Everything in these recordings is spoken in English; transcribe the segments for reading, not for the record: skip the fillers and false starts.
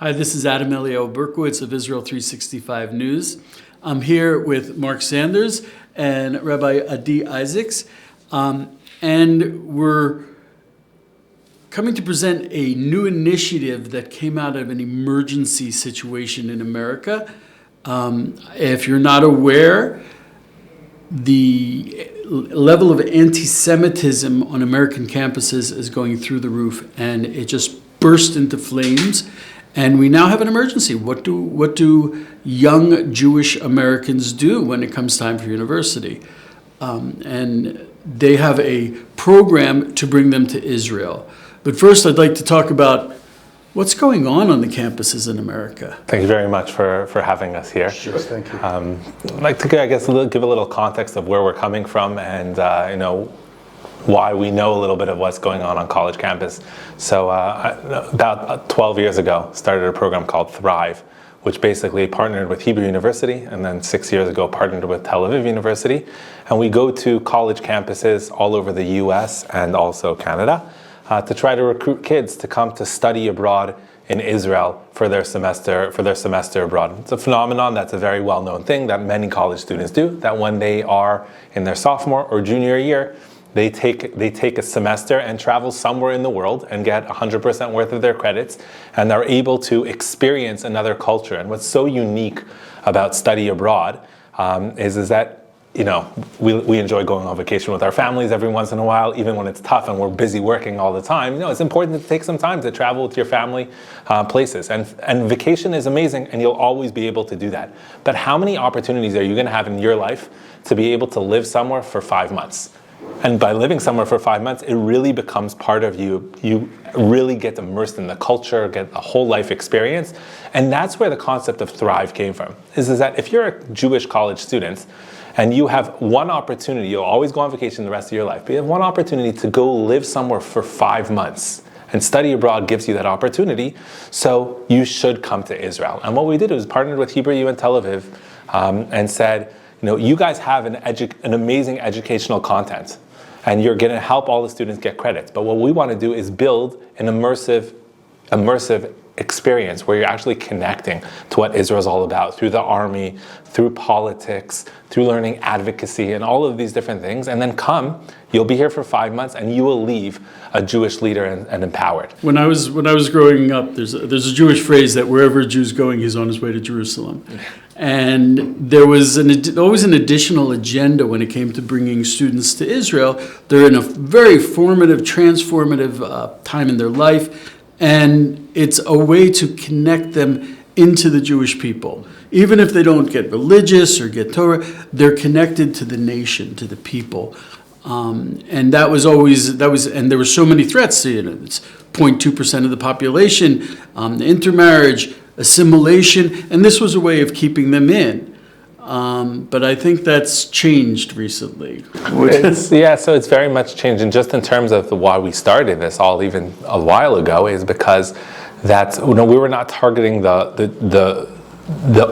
Hi, this is Adam Eliel Berkowitz of Israel 365 News. I'm here with Mark Sanders and Rabbi Adi Isaacs, and we're coming to present a new initiative that came out of an emergency situation in America. If you're not aware, the level of anti-Semitism on American campuses is going through the roof, and it just burst into flames. And we now have an emergency. What do young Jewish Americans do when it comes time for university? And they have a program to bring them to Israel. But first, I'd like to talk about what's going on the campuses in America. Thank you very much for having us here. Sure, thank you. I'd like to, give a little context of where we're coming from and, why we know a little bit of what's going on college campus. So about 12 years ago, started a program called Thrive, which basically partnered with Hebrew University, and then 6 years ago partnered with Tel Aviv University. And we go to college campuses all over the US and also Canada to try to recruit kids to come to study abroad in Israel for their semester abroad. It's a phenomenon that's a very well-known thing that many college students do, that when they are in their sophomore or junior year, they take a semester and travel somewhere in the world and get 100% worth of their credits, and they're able to experience another culture. And what's so unique about study abroad is that we enjoy going on vacation with our families every once in a while, even when it's tough and we're busy working all the time. It's important to take some time to travel with your family places. And vacation is amazing, and you'll always be able to do that. But how many opportunities are you going to have in your life to be able to live somewhere for 5 months? And by living somewhere for 5 months, it really becomes part of you. You really get immersed in the culture, get a whole life experience. And that's where the concept of Thrive came from, is that if you're a Jewish college student and you have one opportunity, you'll always go on vacation the rest of your life, but you have one opportunity to go live somewhere for 5 months. And study abroad gives you that opportunity, so you should come to Israel. And what we did was partnered with Hebrew U and Tel Aviv and said, you guys have an amazing educational content, and you're going to help all the students get credits. But what we want to do is build an immersive experience where you're actually connecting to what Israel's all about through the army, through politics, through learning advocacy, and all of these different things. And then you'll be here for 5 months, and you will leave a Jewish leader and empowered. When I was growing up, there's a Jewish phrase that wherever a Jew's going, he's on his way to Jerusalem. And there was always an additional agenda when it came to bringing students to Israel. They're in a very formative, transformative time in their life, and it's a way to connect them into the Jewish people. Even if they don't get religious or get Torah, they're connected to the nation, to the people. And and there were so many threats to it. It's 0.2% of the population, the intermarriage, assimilation, and this was a way of keeping them in. But I think that's changed recently. So it's very much changed. And just in terms of why we started this all even a while ago is because we were not targeting the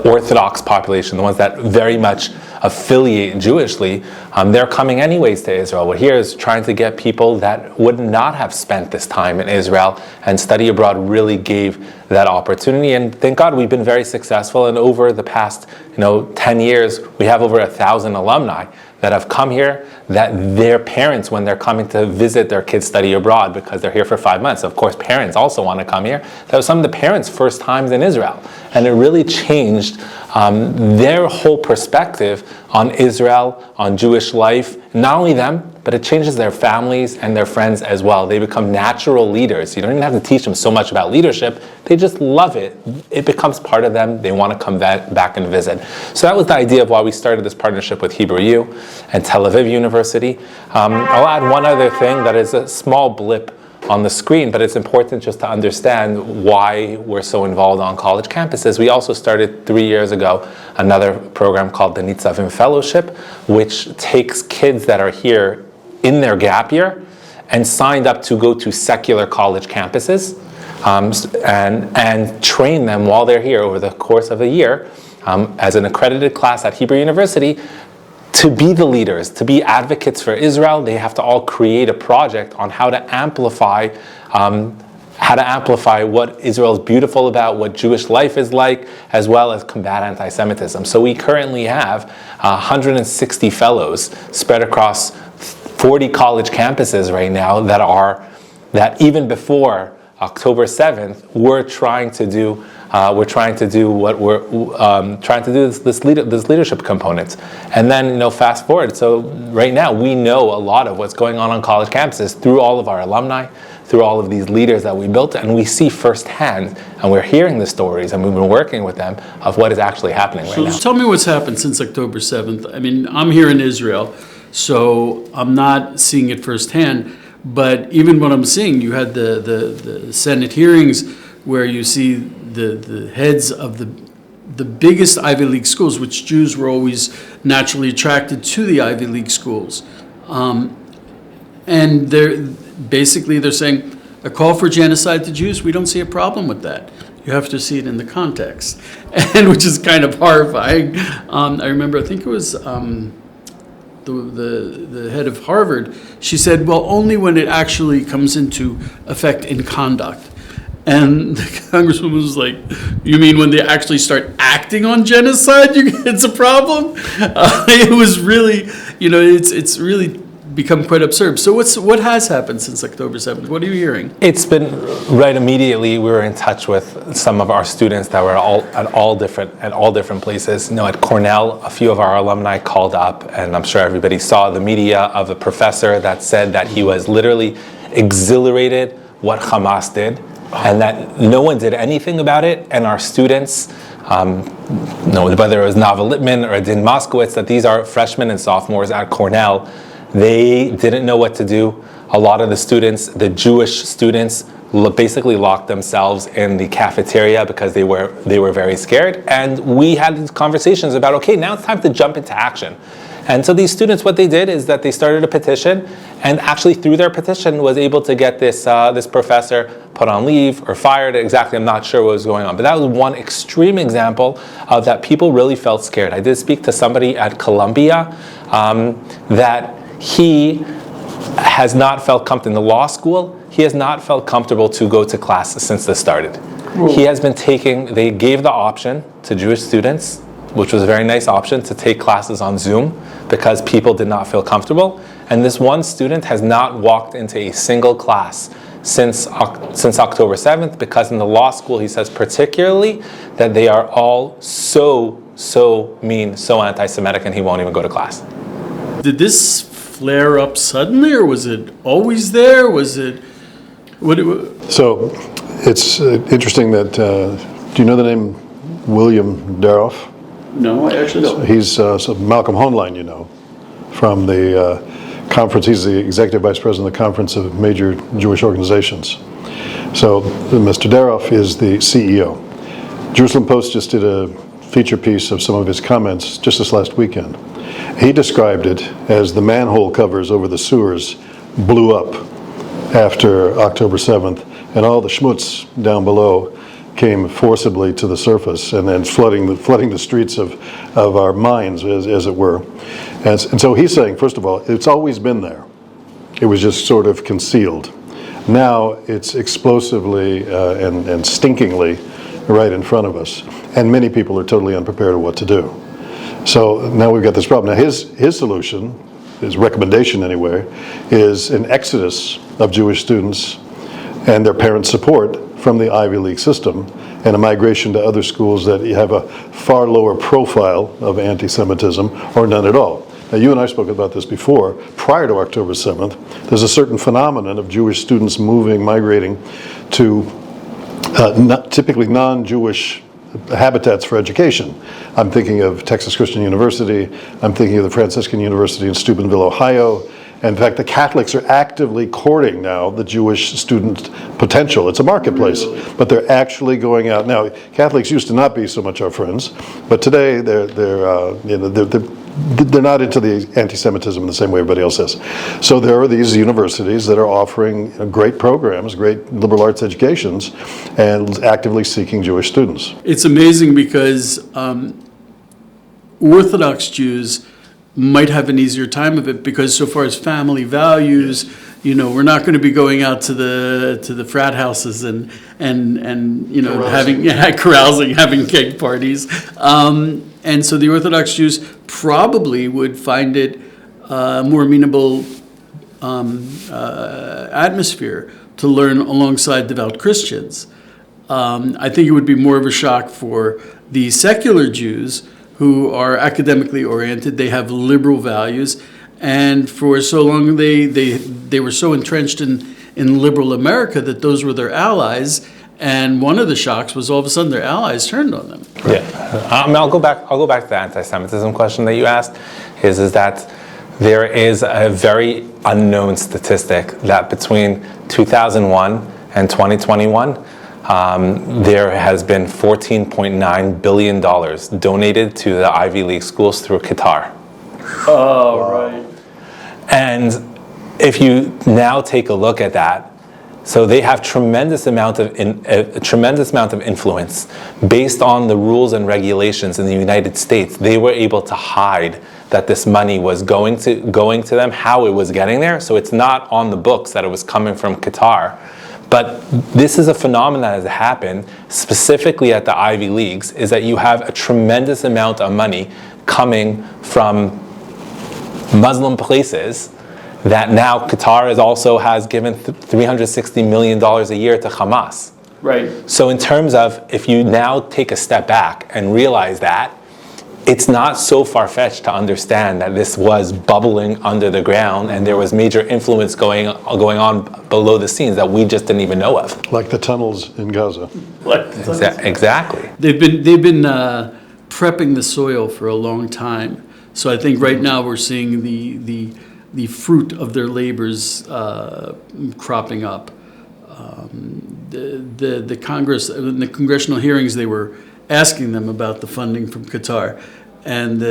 Orthodox population, the ones that very much affiliate Jewishly. They're coming anyways to Israel. We're here is trying to get people that would not have spent this time in Israel, and study abroad really gave that opportunity. And thank God we've been very successful. And over the past 10 years, we have over 1,000 alumni that have come here, that their parents, when they're coming to visit their kids study abroad, because they're here for 5 months, of course parents also want to come here, that was some of the parents' first times in Israel. And it really changed their whole perspective on Israel, on Jewish life. Not only them, but it changes their families and their friends as well. They become natural leaders. You don't even have to teach them so much about leadership. They just love it. It becomes part of them. They want to come back and visit. So that was the idea of why we started this partnership with Hebrew U and Tel Aviv University. I'll add one other thing that is a small blip on the screen, but it's important just to understand why we're so involved on college campuses. We also started 3 years ago another program called the Nitzavim Fellowship, which takes kids that are here in their gap year and signed up to go to secular college campuses and train them while they're here over the course of a year as an accredited class at Hebrew University to be the leaders, to be advocates for Israel. They have to all create a project on how to amplify how to amplify what Israel is beautiful about, what Jewish life is like, as well as combat anti-Semitism. So we currently have 160 fellows spread across 40 college campuses right now that even before October 7th, we're trying to do this leadership component. And then, fast forward. So right now, we know a lot of what's going on college campuses through all of our alumni, through all of these leaders that we built, and we see firsthand, and we're hearing the stories, and we've been working with them of what is actually happening right now. So tell me what's happened since October 7th. I mean, I'm here in Israel, so I'm not seeing it firsthand. But even what I'm seeing, you had the Senate hearings where you see the heads of the biggest Ivy League schools, which Jews were always naturally attracted to the Ivy League schools. And they're saying a call for genocide to Jews, we don't see a problem with that. You have to see it in the context, and which is kind of horrifying. I remember, I think it was the head of Harvard, she said, well, only when it actually comes into effect in conduct. And the congresswoman was like, you mean when they actually start acting on genocide, it's a problem? It was really, it's really become quite absurd. So what has happened since October 7th? What are you hearing? It's been right immediately. We were in touch with some of our students that were at all different places. At Cornell, a few of our alumni called up, and I'm sure everybody saw the media of a professor that said that he was literally exhilarated what Hamas did, and that no one did anything about it. And our students, whether it was Nava Littman or Adin Moskowitz, that these are freshmen and sophomores at Cornell, they didn't know what to do. A lot of the students, the Jewish students, basically locked themselves in the cafeteria because they were very scared. And we had these conversations about, okay, now it's time to jump into action. And so these students, what they did is that they started a petition, and actually through their petition was able to get this professor put on leave or fired. Exactly, I'm not sure what was going on. But that was one extreme example of that people really felt scared. I did speak to somebody at Columbia that he has not felt comfortable in the law school. He has not felt comfortable to go to class since this started. He has been they gave the option to Jewish students, which was a very nice option, to take classes on Zoom because people did not feel comfortable. And this one student has not walked into a single class since October 7th because in the law school, he says particularly that they are all so mean, so anti-Semitic, and he won't even go to class. Did this flare up suddenly, or was it always there? Was it... So it's interesting that, do you know the name William Daroff? No, I actually don't. He's Malcolm Hoenlein, from the conference. He's the executive vice president of the Conference of Major Jewish Organizations. So Mr. Daroff is the CEO. Jerusalem Post just did a feature piece of some of his comments just this last weekend. He described it as the manhole covers over the sewers blew up after October 7th, and all the schmutz down below came forcibly to the surface and then flooding the streets of our minds, as it were. And so he's saying, first of all, it's always been there. It was just sort of concealed. Now it's explosively and stinkingly right in front of us, and many people are totally unprepared of what to do. So now we've got this problem. Now his solution, his recommendation anyway, is an exodus of Jewish students and their parents' support from the Ivy League system and a migration to other schools that have a far lower profile of anti-Semitism or none at all. Now, you and I spoke about this before. Prior to October 7th, there's a certain phenomenon of Jewish students migrating to typically non-Jewish habitats for education. I'm thinking of Texas Christian University. I'm thinking of the Franciscan University in Steubenville, Ohio. In fact, the Catholics are actively courting now the Jewish student potential. It's a marketplace, but they're actually going out. Now, Catholics used to not be so much our friends, but today they're not into the anti-Semitism in the same way everybody else is. So there are these universities that are offering great programs, great liberal arts educations, and actively seeking Jewish students. It's amazing because Orthodox Jews might have an easier time of it because so far as family values, We're not going to be going out to the frat houses and Carousing. carousing, having keg parties. And so the Orthodox Jews probably would find it more amenable atmosphere to learn alongside devout Christians. I think it would be more of a shock for the secular Jews who are academically oriented. They have liberal values, and for so long they were so entrenched in liberal America that those were their allies. And one of the shocks was all of a sudden their allies turned on them. Yeah, I'll go back to the anti-Semitism question that you asked. Is that there is a very unknown statistic that between 2001 and 2021, there has been $14.9 billion donated to the Ivy League schools through Qatar. Oh, right. And if you now take a look at that, so they have a tremendous amount of influence based on the rules and regulations in the United States. They were able to hide that this money was going to them, how it was getting there. So it's not on the books that it was coming from Qatar. But this is a phenomenon that has happened specifically at the Ivy Leagues, is that you have a tremendous amount of money coming from Muslim places that now Qatar has given $360 million a year to Hamas. Right. So in terms of, if you now take a step back and realize that, it's not so far-fetched to understand that this was bubbling under the ground and there was major influence going on below the scenes that we just didn't even know of. Like the tunnels in Gaza. Exactly. They've been prepping the soil for a long time. So I think right now we're seeing the fruit of their labors cropping up. The Congress, in the congressional hearings, they were asking them about the funding from Qatar, and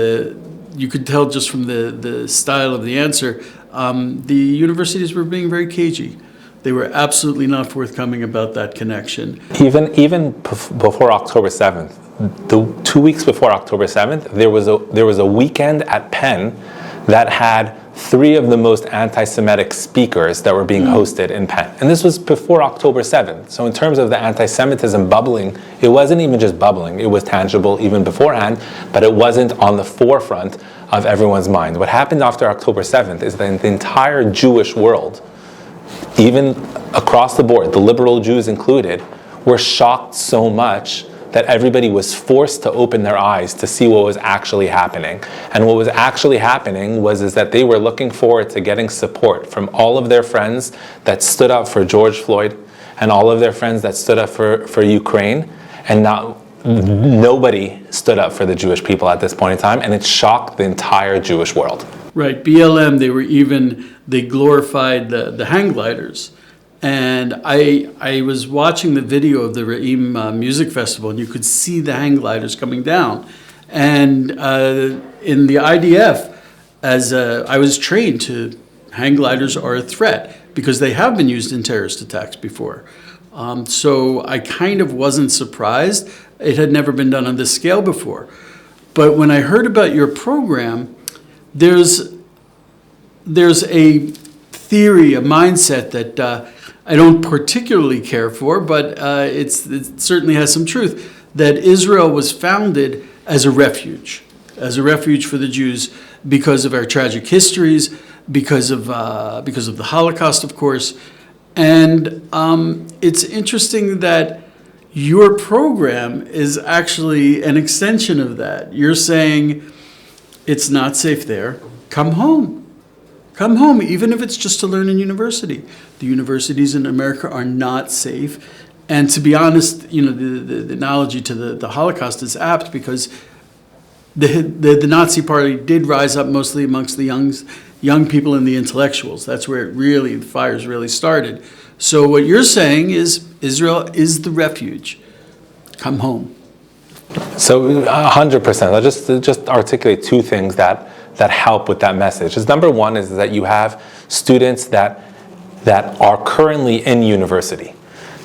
you could tell just from the style of the answer, the universities were being very cagey. They were absolutely not forthcoming about that connection. Even before October 7th, the 2 weeks before October 7th, there was a weekend at Penn that had 3 of the most anti-Semitic speakers that were being hosted in Penn. And this was before October 7th. So in terms of the anti-Semitism bubbling, it wasn't even just bubbling. It was tangible even beforehand, but it wasn't on the forefront of everyone's mind. What happened after October 7th is that the entire Jewish world, even across the board, the liberal Jews included, were shocked so much that everybody was forced to open their eyes to see what was actually happening. And what was actually happening was that they were looking forward to getting support from all of their friends that stood up for George Floyd and all of their friends that stood up for Ukraine, and nobody stood up for the Jewish people at this point in time, and it shocked the entire Jewish world. Right, BLM, they glorified the hang gliders. And I was watching the video of the Re'im Music Festival, and you could see the hang gliders coming down. And in the IDF, I was trained to, hang gliders are a threat because they have been used in terrorist attacks before. So I kind of wasn't surprised. It had never been done on this scale before. But when I heard about your program, there's a theory, a mindset that I don't particularly care for, but it certainly has some truth, that Israel was founded as a refuge for the Jews because of our tragic histories, because of the Holocaust, of course. And it's interesting that your program is actually an extension of that. You're saying it's not safe there. Come home. Come home, even if it's just to learn in university. The universities in America are not safe. And to be honest, the analogy to the Holocaust is apt because the Nazi Party did rise up mostly amongst the young people and the intellectuals. That's where the fires really started. So what you're saying is Israel is the refuge. Come home. So 100%. I'll just articulate 2 things that help with that message. Number one is that you have students that are currently in university.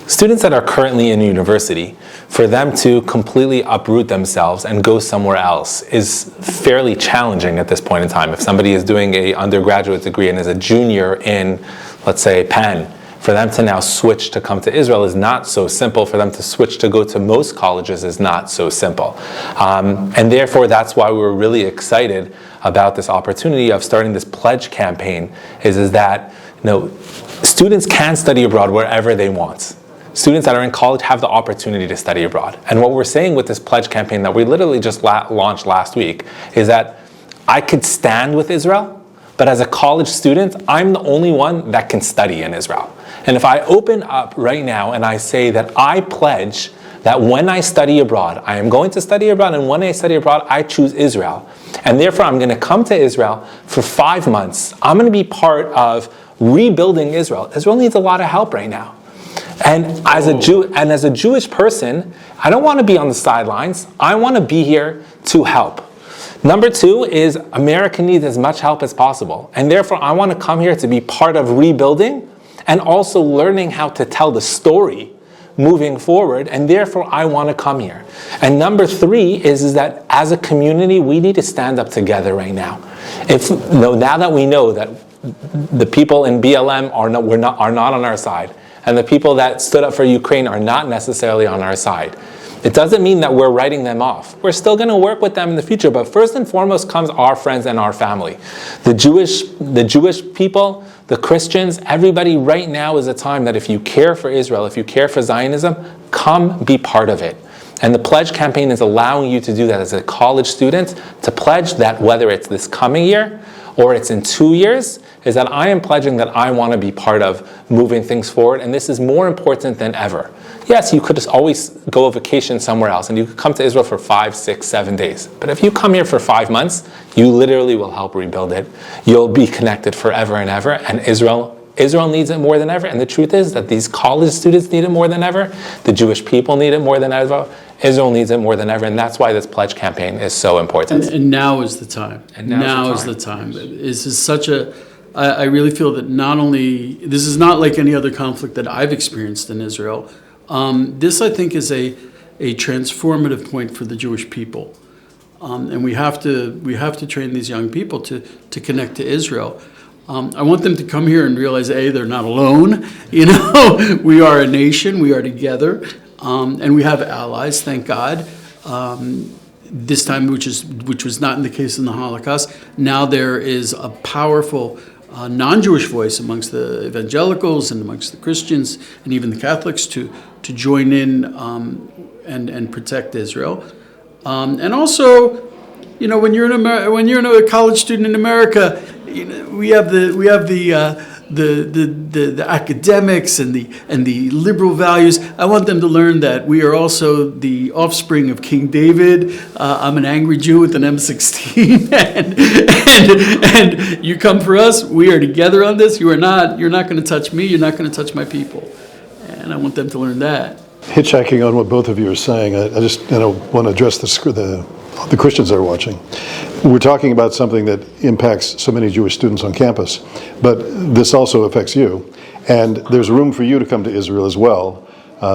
Students that are currently in university, for them to completely uproot themselves and go somewhere else is fairly challenging at this point in time. If somebody is doing an undergraduate degree and is a junior in, let's say, Penn, for them to now switch to come to Israel is not so simple. For them to switch to go to most colleges is not so simple. And therefore, that's why we were really excited about this opportunity of starting this pledge campaign, is that students can study abroad wherever they want. Students that are in college have the opportunity to study abroad. And what we're saying with this pledge campaign that we literally just launched last week is that I could stand with Israel, but as a college student, I'm the only one that can study in Israel. And if I open up right now and I say that I pledge that when I study abroad, I am going to study abroad, and when I study abroad, I choose Israel. And therefore, I'm going to come to Israel for 5 months. I'm going to be part of rebuilding Israel. Israel needs a lot of help right now. And as a Jewish person, I don't want to be on the sidelines. I want to be here to help. Number 2 is America needs as much help as possible. And therefore, I want to come here to be part of rebuilding and also learning how to tell the story moving forward. And therefore, I want to come here. And number 3 is that as a community, we need to stand up together right now. Now that we know that the people in BLM are not on our side, and the people that stood up for Ukraine are not necessarily on our side, it doesn't mean that we're writing them off. We're still going to work with them in the future, but first and foremost comes our friends and our family. The Jewish people, the Christians, everybody right now is a time that if you care for Israel, if you care for Zionism, come be part of it. And the pledge campaign is allowing you to do that as a college student, to pledge that whether it's this coming year or it's in 2 years, is that I am pledging that I want to be part of moving things forward, and this is more important than ever. Yes, you could just always go on vacation somewhere else, and you could come to Israel for 5, 6, 7 days. But if you come here for 5 months, you literally will help rebuild it. You'll be connected forever and ever, and Israel needs it more than ever. And the truth is that these college students need it more than ever. The Jewish people need it more than ever. Israel needs it more than ever, and that's why this pledge campaign is so important. And now is the time. Now is the time. This is such a... I really feel that not only... This is not like any other conflict that I've experienced in Israel. This, I think, is a transformative point for the Jewish people. And we have to train these young people to connect to Israel. I want them to come here and realize, A, they're not alone. We are a nation. We are together. And we have allies, thank God. This time, which was not in the case in the Holocaust. Now there is a powerful non-Jewish voice amongst the evangelicals and amongst the Christians and even the Catholics to join in and protect Israel. And also, when you're a college student in America, we have the academics and the liberal values. I want them to learn that we are also the offspring of King David. I'm an angry Jew with an M16, and you come for us. We are together on this. You're not going to touch me. You're not going to touch my people. And I want them to learn that. Hitchhiking on what both of you are saying, I just want to address the Christians that are watching. We're talking about something that impacts so many Jewish students on campus, but this also affects you. And there's room for you to come to Israel as well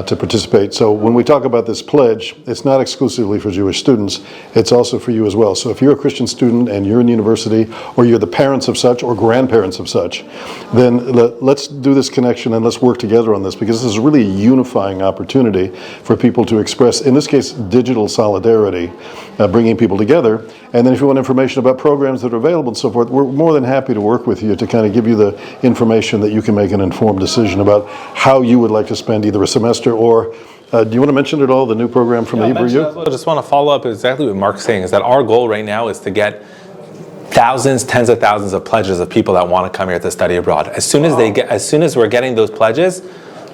to participate. So when we talk about this pledge, it's not exclusively for Jewish students, it's also for you as well. So if you're a Christian student and you're in university, or you're the parents of such or grandparents of such, then let's do this connection and let's work together on this, because this is really a unifying opportunity for people to express, in this case, digital solidarity, bringing people together. And then if you want information about programs that are available and so forth, we're more than happy to work with you to kind of give you the information that you can make an informed decision about how you would like to spend either a semester or, do you want to mention at all the new program from the Hebrew Youth? I just want to follow up exactly what Mark's saying, is that our goal right now is to get thousands, tens of thousands of pledges of people that want to come here to study abroad. As soon as we're getting those pledges,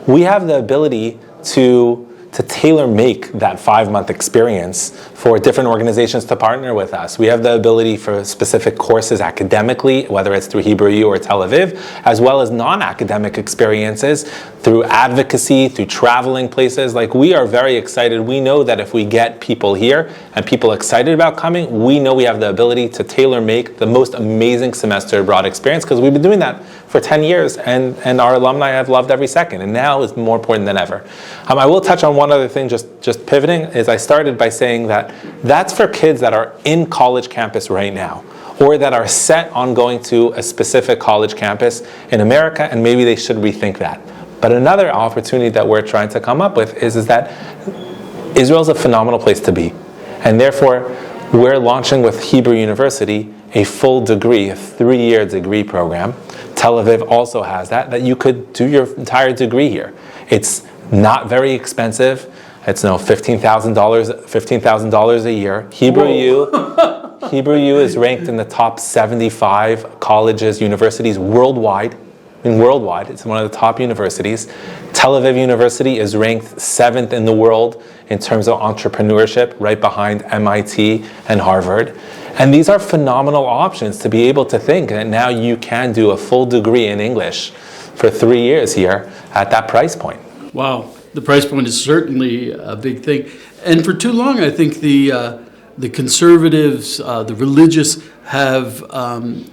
we have the ability to tailor make that 5-month experience for different organizations to partner with us. We have the ability for specific courses academically, whether it's through Hebrew U or Tel Aviv, as well as non-academic experiences through advocacy, through traveling places. Like, we are very excited. We know that if we get people here and people excited about coming, we know we have the ability to tailor make the most amazing semester abroad experience, because we've been doing that for 10 years, and our alumni have loved every second, and now is more important than ever. I will touch on one other thing, just pivoting, is I started by saying that that's for kids that are in college campus right now, or that are set on going to a specific college campus in America, and maybe they should rethink that. But another opportunity that we're trying to come up with is that Israel's a phenomenal place to be. And therefore, we're launching with Hebrew University a full degree, a 3-year degree program. Tel Aviv also has that you could do your entire degree here. It's not very expensive. It's $15,000 a year. Hebrew U is ranked in the top 75 colleges, universities worldwide. Worldwide, it's one of the top universities. Tel Aviv University is ranked 7th in the world in terms of entrepreneurship, right behind MIT and Harvard. And these are phenomenal options to be able to think that now you can do a full degree in English for 3 years here at that price point. Wow, the price point is certainly a big thing. And for too long, I think the conservatives, the religious, have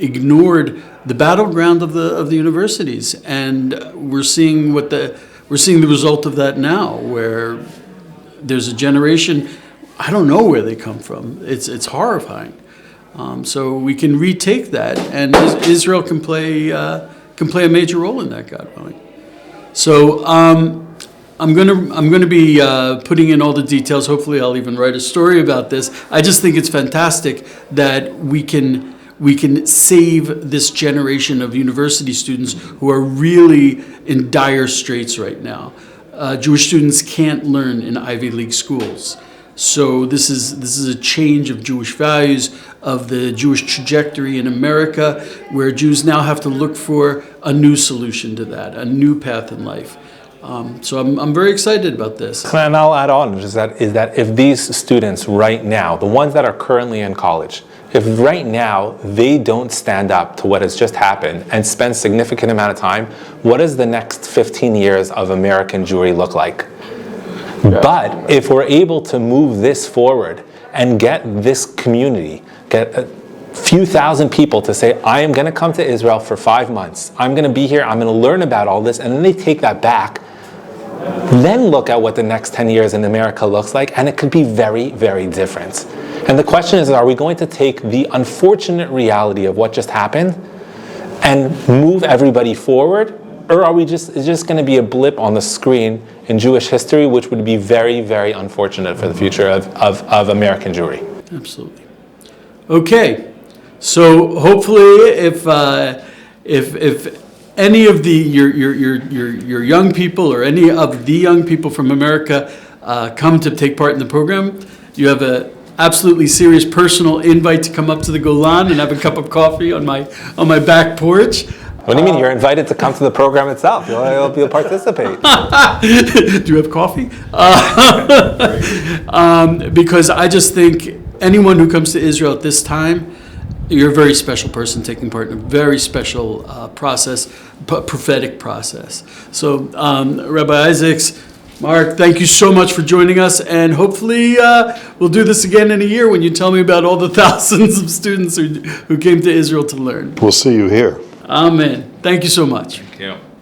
ignored the battleground of the universities, and we're seeing the result of that now, where there's a generation, I don't know where they come from. It's horrifying. So we can retake that, and Israel can play a major role in that, God willing. So I'm going to be putting in all the details. Hopefully, I'll even write a story about this. I just think it's fantastic that we can save this generation of university students who are really in dire straits right now. Jewish students can't learn in Ivy League schools. So this is a change of Jewish values, of the Jewish trajectory in America, where Jews now have to look for a new solution to that, a new path in life. So I'm very excited about this. And I'll add on is that if these students right now, the ones that are currently in college, if right now they don't stand up to what has just happened and spend significant amount of time, what does the next 15 years of American Jewry look like? Yeah. But if we're able to move this forward and get this community, get a few thousand people to say, I am going to come to Israel for 5 months. I'm going to be here. I'm going to learn about all this. And then they take that back. Then look at what the next 10 years in America looks like. And it could be very, very different. And the question is, are we going to take the unfortunate reality of what just happened and move everybody forward? Or are we just going to be a blip on the screen in Jewish history, which would be very, very unfortunate for the future of American Jewry? Absolutely. Okay. So hopefully, if any of your young people or any of the young people from America come to take part in the program, you have a absolutely serious personal invite to come up to the Golan and have a cup of coffee on my back porch. What do you mean? You're invited to come to the program itself. You'll participate. Do you have coffee? Because I just think anyone who comes to Israel at this time, you're a very special person taking part in a very special process, prophetic process. So, Rabbi Isaacs, Mark, thank you so much for joining us, and hopefully we'll do this again in a year when you tell me about all the thousands of students who came to Israel to learn. We'll see you here. Amen. Thank you so much. Thank you.